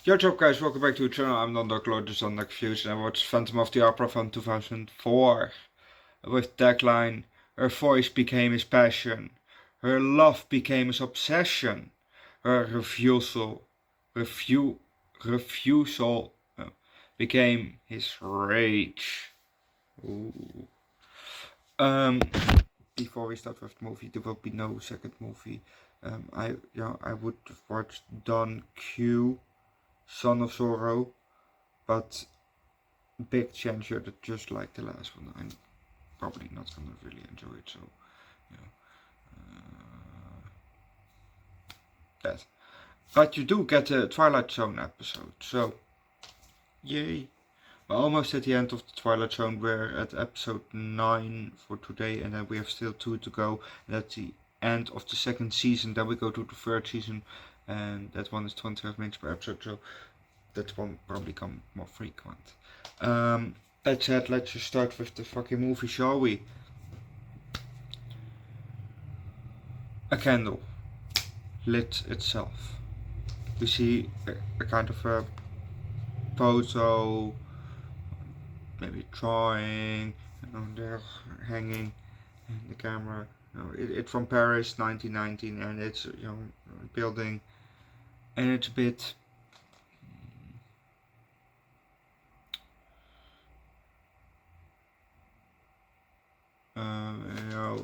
Yo, what's up guys, welcome back to the channel. I'm Underdog Reacts and I watched Phantom of the Opera from 2004 with tagline: her voice became his passion, her love became his obsession, her refusal became his rage. Ooh. Um, Before we start with the movie, there will be no second movie. I would watch Don Q, Son of Sorrow, but big chance that just like the last one, I'm probably not gonna really enjoy it. So, yeah, that. But you do get a Twilight Zone episode, so yay! We're almost at the end of the Twilight Zone. We're at episode 9 for today, and then we have still 2 to go. And that's the end of the second season. Then we go to the third season, and that one is 25 minutes per episode. So that one probably come more frequent. That said, let's just start with the fucking movie, shall we? A candle lit itself. We see a kind of a photo, maybe a drawing, they're hanging in the camera. It's from Paris, 1919, and it's a building, and it's a bit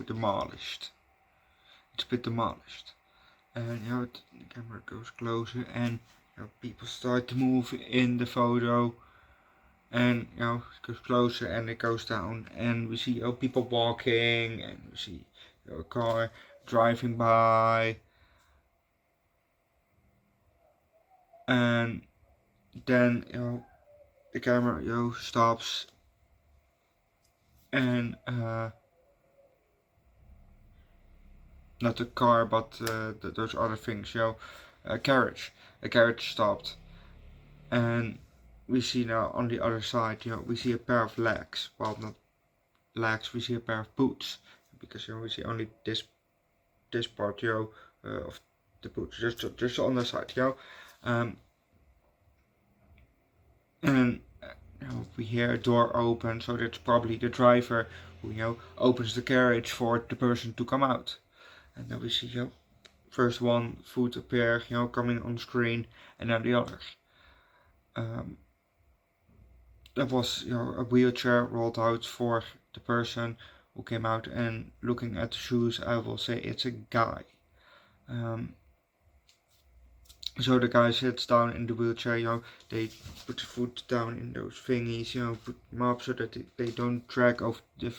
demolished. It's a bit demolished, and the camera goes closer, and people start to move in the photo, and it goes closer, and it goes down, and we see people walking, and we see a car driving by, and then the camera stops, and not the car, but those other things. A carriage stopped, and we see now on the other side, we see a pair of legs. Well, not legs. We see a pair of boots, because we see only this part, of the boots, just on the side, and we hear a door open, so that's probably the driver who opens the carriage for the person to come out. And then we see first one foot appear coming on screen, and then the other. There was a wheelchair rolled out for the person who came out, and looking at the shoes, I will say it's a guy. So the guy sits down in the wheelchair, they put the foot down in those thingies, put them up so that they don't drag off the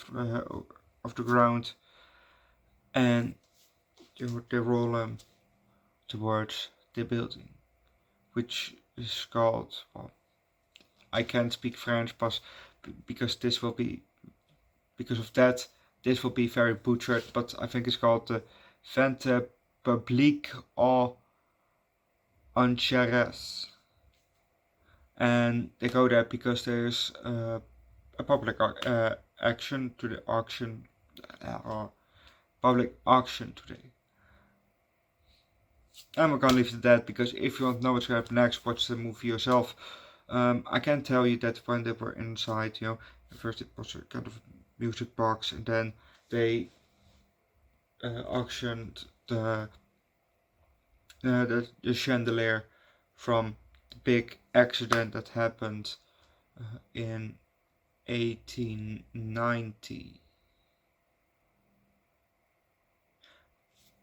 ground, and they roll them towards the building, which is called, well, I can't speak French, but because this will be very butchered, but I think it's called the Vente Publique au Enchères. And they go there because there's a public action to the auction, public auction today. I'm gonna leave it at that, because if you want to know what's gonna happen next, watch the movie yourself. I can tell you that when they were inside, first it was a kind of music box, and then they auctioned the chandelier from the big accident that happened in 1890.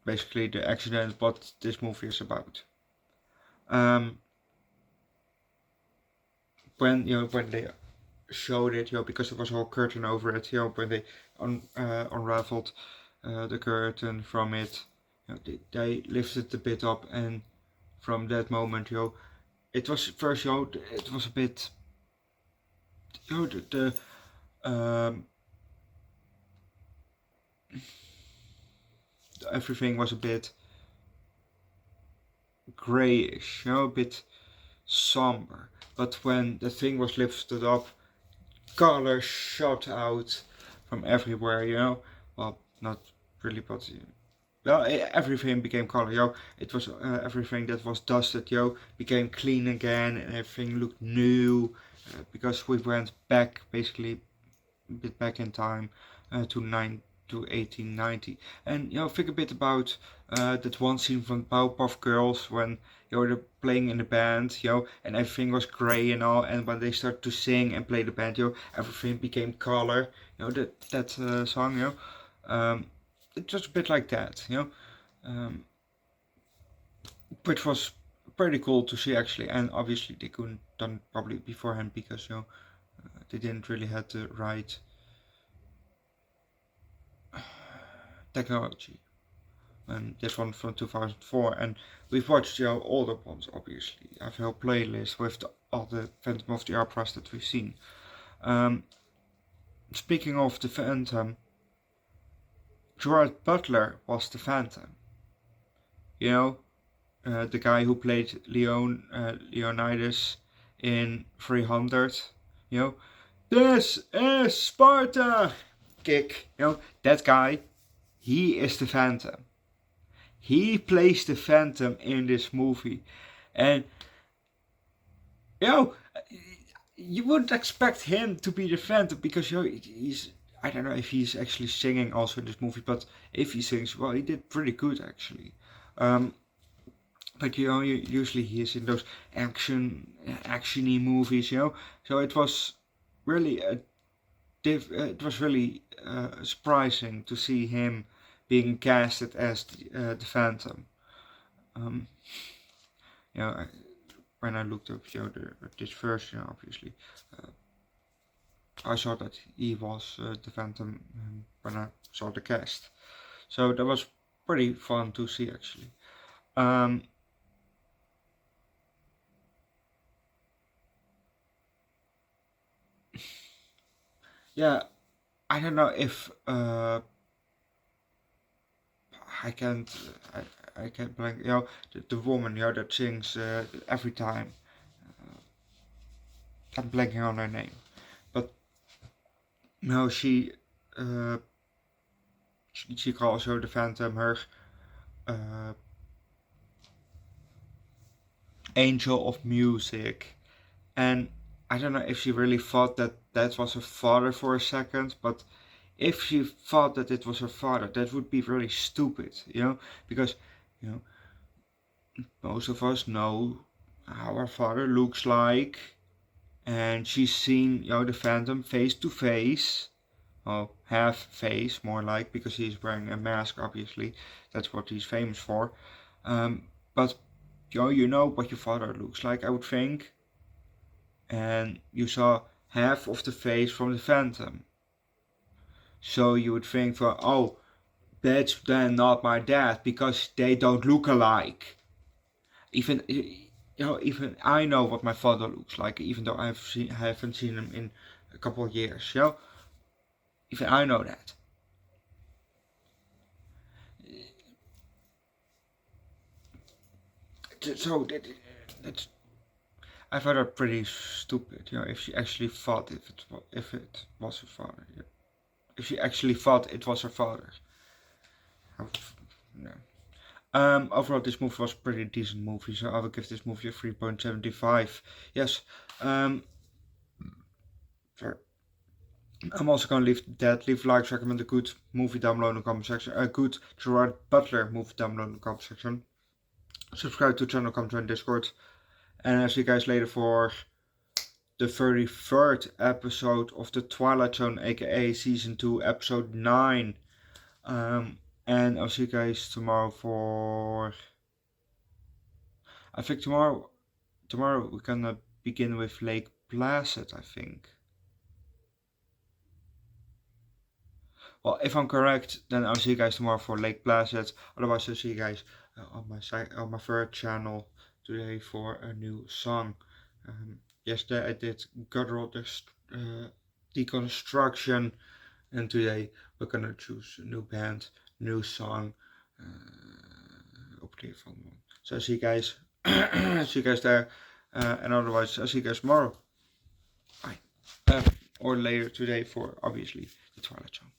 Basically, the accident what this movie is about. When they showed it, because there was a whole curtain over it, when they unraveled the curtain from it, they lifted the bit up, and from that moment, it was first, it was a bit, everything was a bit grayish, a bit somber. But when the thing was lifted up, color shot out from everywhere, well, not really, but well, everything became color, It was everything that was dusted, became clean again, and everything looked new, because we went back, basically, a bit back in time, to 1890. And think a bit about that one scene from Powerpuff Girls when they're playing in the band, and everything was grey and all, and when they start to sing and play the band, everything became color. That song, it's just a bit like that, which was pretty cool to see actually. And obviously they couldn't done probably beforehand because they didn't really have the right technology. And this one from 2004, and we've watched older ones obviously. I have a whole playlist with all the Phantom of the Operas that we've seen. Speaking of the Phantom, Gerard Butler was the Phantom. The guy who played Leonidas in 300. This is Sparta! Kick. That guy, he is the Phantom. He plays the Phantom in this movie. And, you wouldn't expect him to be the Phantom because, he's, I don't know if he's actually singing also in this movie, but if he sings, well, he did pretty good actually. But usually he is in those actiony movies, So it was really surprising to see him being casted as the Phantom. When I looked up this version, obviously, I saw that he was the Phantom when I saw the cast. So that was pretty fun to see actually. Yeah, I don't know if I can't blank. The woman that sings every time. I'm blanking on her name, but no, she calls her the Phantom her angel of music, and I don't know if she really thought that was her father for a second, but if she thought that it was her father, that would be really stupid, because, most of us know how our father looks like, and she's seen, the Phantom face to face, well, half face, more like, because he's wearing a mask, obviously, that's what he's famous for, but, you know what your father looks like, I would think, and you saw half of the face from the Phantom. So you would think, oh, that's then not my dad because they don't look alike. Even I know what my father looks like, even though I haven't seen him in a couple of years. Even I know that. So that's. I found that pretty stupid. If she actually thought if it was her father. If she actually thought it was her father. Overall, this movie was a pretty decent movie, so I will give this movie a 3.75. Yes. Sorry. I'm also going to leave likes, recommend a good movie down below in the comment section, a good Gerard Butler movie down below in the comment section. Subscribe to the channel, come join Discord, and I'll see you guys later for the 33rd episode of the Twilight Zone, aka Season 2, Episode 9. And I'll see you guys tomorrow for... I think tomorrow we're gonna begin with Lake Placid, I think. Well, if I'm correct, then I'll see you guys tomorrow for Lake Placid. Otherwise, I'll see you guys on my third channel today for a new song. Yesterday I did guttural deconstruction, and today we're gonna choose a new band, new song. Hopefully a fun one. So I'll see you guys. See you guys there, and otherwise I'll see you guys tomorrow. Bye. Or later today for obviously the Twilight Zone.